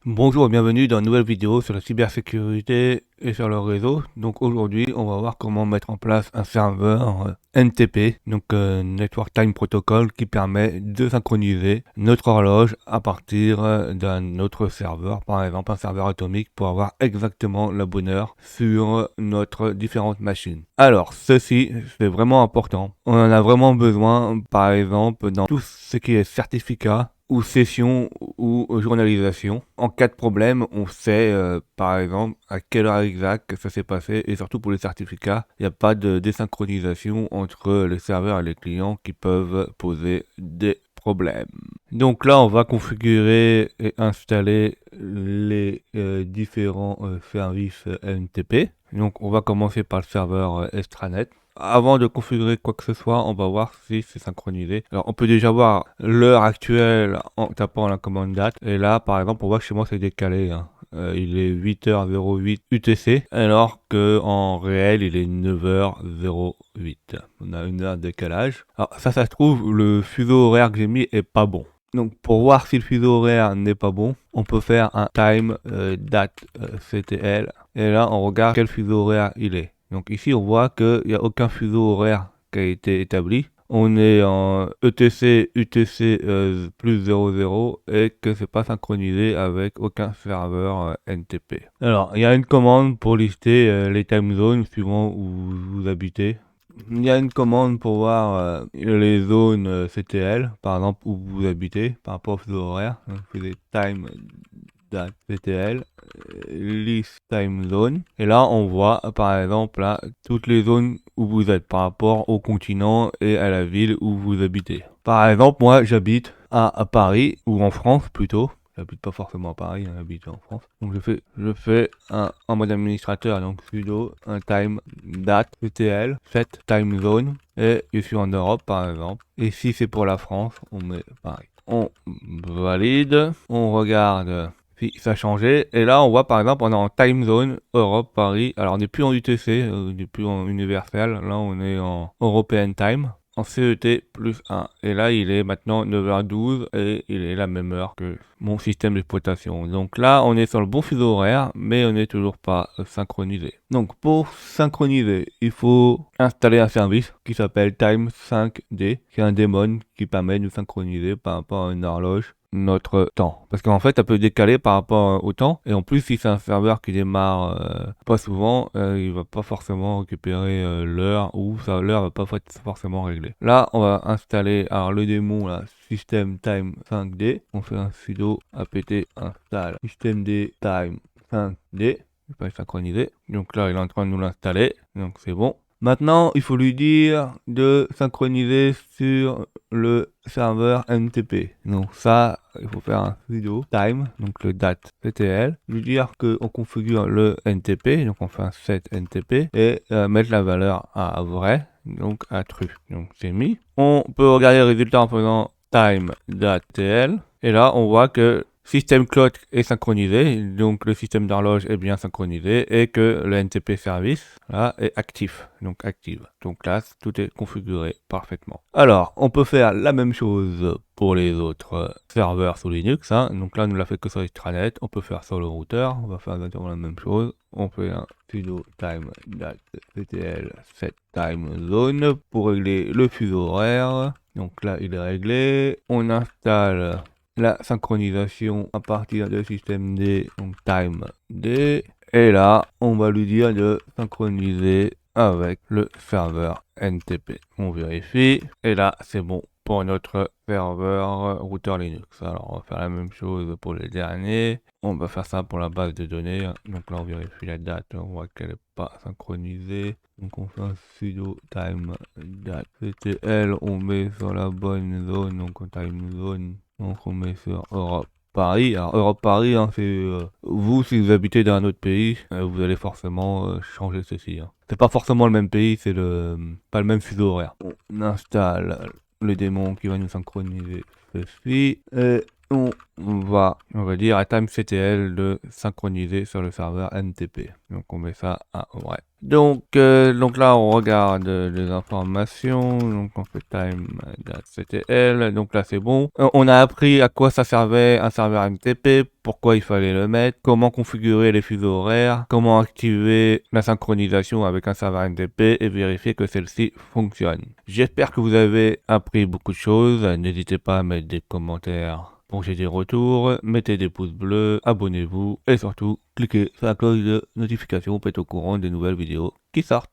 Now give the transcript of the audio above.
Bonjour et bienvenue dans une nouvelle vidéo sur la cybersécurité et sur le réseau. Donc aujourd'hui, on va voir comment mettre en place un serveur NTP, donc Network Time Protocol, qui permet de synchroniser notre horloge à partir d'un autre serveur, par exemple un serveur atomique, pour avoir exactement la bonne heure sur notre différentes machines. Alors, ceci, c'est vraiment important. On en a vraiment besoin, par exemple, dans tout ce qui est certificat, ou session ou journalisation. En cas de problème, on sait par exemple à quelle heure exacte ça s'est passé et surtout pour les certificats, il n'y a pas de désynchronisation entre les serveurs et les clients qui peuvent poser des problèmes. Donc là, on va configurer et installer les différents services NTP. Donc on va commencer par le serveur extranet. Avant de configurer quoi que ce soit, on va voir si c'est synchronisé. Alors, on peut déjà voir l'heure actuelle en tapant la commande date. Et là, par exemple, on voit que chez moi, c'est décalé. Il est 8h08 UTC, alors que en réel, il est 9h08. On a une heure de décalage. Alors, ça se trouve, le fuseau horaire que j'ai mis est pas bon. Donc, pour voir si le fuseau horaire n'est pas bon, on peut faire un time date CTL. Et là, on regarde quel fuseau horaire il est. Donc ici, on voit qu'il n'y a aucun fuseau horaire qui a été établi. On est en ETC, UTC plus 00 et que c'est pas synchronisé avec aucun serveur NTP. Alors, il y a une commande pour lister les time zones suivant où vous habitez. Il y a une commande pour voir les zones CTL, par exemple où vous habitez, par rapport au fuseau horaire. Donc, vous faites time date CTL, list time zone. Et là, on voit par exemple là toutes les zones où vous êtes par rapport au continent et à la ville où vous habitez. Par exemple, moi, j'habite à Paris ou en France plutôt. J'habite pas forcément à Paris, j'habite en France. Donc je fais en mode administrateur, donc sudo un time date CTL set time zone et je suis en Europe par exemple. Et si c'est pour la France, on met Paris. On valide, on regarde si ça a changé. Et là, on voit par exemple, on est en time zone Europe, Paris. Alors, on n'est plus en UTC, on n'est plus en universel. Là, on est en European Time, en CET plus 1. Et là, il est maintenant 9h12 et il est la même heure que mon système d'exploitation. Donc là, on est sur le bon fuseau horaire, mais on n'est toujours pas synchronisé. Donc, pour synchroniser, il faut installer un service qui s'appelle Time5D, qui est un daemon qui permet de synchroniser par rapport à une horloge notre temps. Parce qu'en fait, ça peut décaler par rapport au temps. Et en plus, si c'est un serveur qui démarre pas souvent, il va pas forcément récupérer l'heure ou l'heure va pas être forcément réglée. Là, on va installer alors le démon là, system time 5D. On fait un sudo apt install systemd time 5D. Il va pas synchroniser. Donc là, il est en train de nous l'installer. Donc c'est bon. Maintenant, il faut lui dire de synchroniser sur le serveur NTP. Donc ça, il faut faire un sudo time, donc le date CTL, lui dire qu'on configure le NTP, donc on fait un set NTP, et mettre la valeur à vrai, donc à true. Donc c'est mis. On peut regarder le résultat en faisant time.tl, et là on voit que système clock est synchronisé, donc le système d'horloge est bien synchronisé et que le NTP service là est actif, donc active. Donc là, tout est configuré parfaitement. Alors, on peut faire la même chose pour les autres serveurs sous Linux. Donc là, on ne l'a fait que sur l'extranet. On peut faire sur le routeur. On va faire exactement la même chose. On fait un sudo time ctl set time zone pour régler le fuseau horaire. Donc là, il est réglé. On installe la synchronisation à partir de système D, donc time D. Et là, on va lui dire de synchroniser avec le serveur NTP. On vérifie. Et là, c'est bon pour notre serveur routeur Linux. Alors, on va faire la même chose pour les derniers. On va faire ça pour la base de données. Donc là, on vérifie la date. On voit qu'elle n'est pas synchronisée. Donc on fait un sudo time date ctl. On met sur la bonne zone. Donc time zone. Donc on met sur Europe Paris. Alors Europe Paris, c'est vous si vous habitez dans un autre pays, vous allez forcément changer ceci. C'est pas forcément le même pays, c'est pas le même fuseau horaire. On installe le démon qui va nous synchroniser ceci et on va dire à timectl de synchroniser sur le serveur NTP. Donc on met ça à vrai. Donc là on regarde les informations, donc on fait time.ctl, donc là c'est bon. On a appris à quoi ça servait un serveur NTP, pourquoi il fallait le mettre, comment configurer les fuseaux horaires, comment activer la synchronisation avec un serveur NTP et vérifier que celle-ci fonctionne. J'espère que vous avez appris beaucoup de choses, n'hésitez pas à mettre des commentaires pour que j'ai des retours, mettez des pouces bleus, abonnez-vous et surtout cliquez sur la cloche de notification pour être au courant des nouvelles vidéos qui sortent.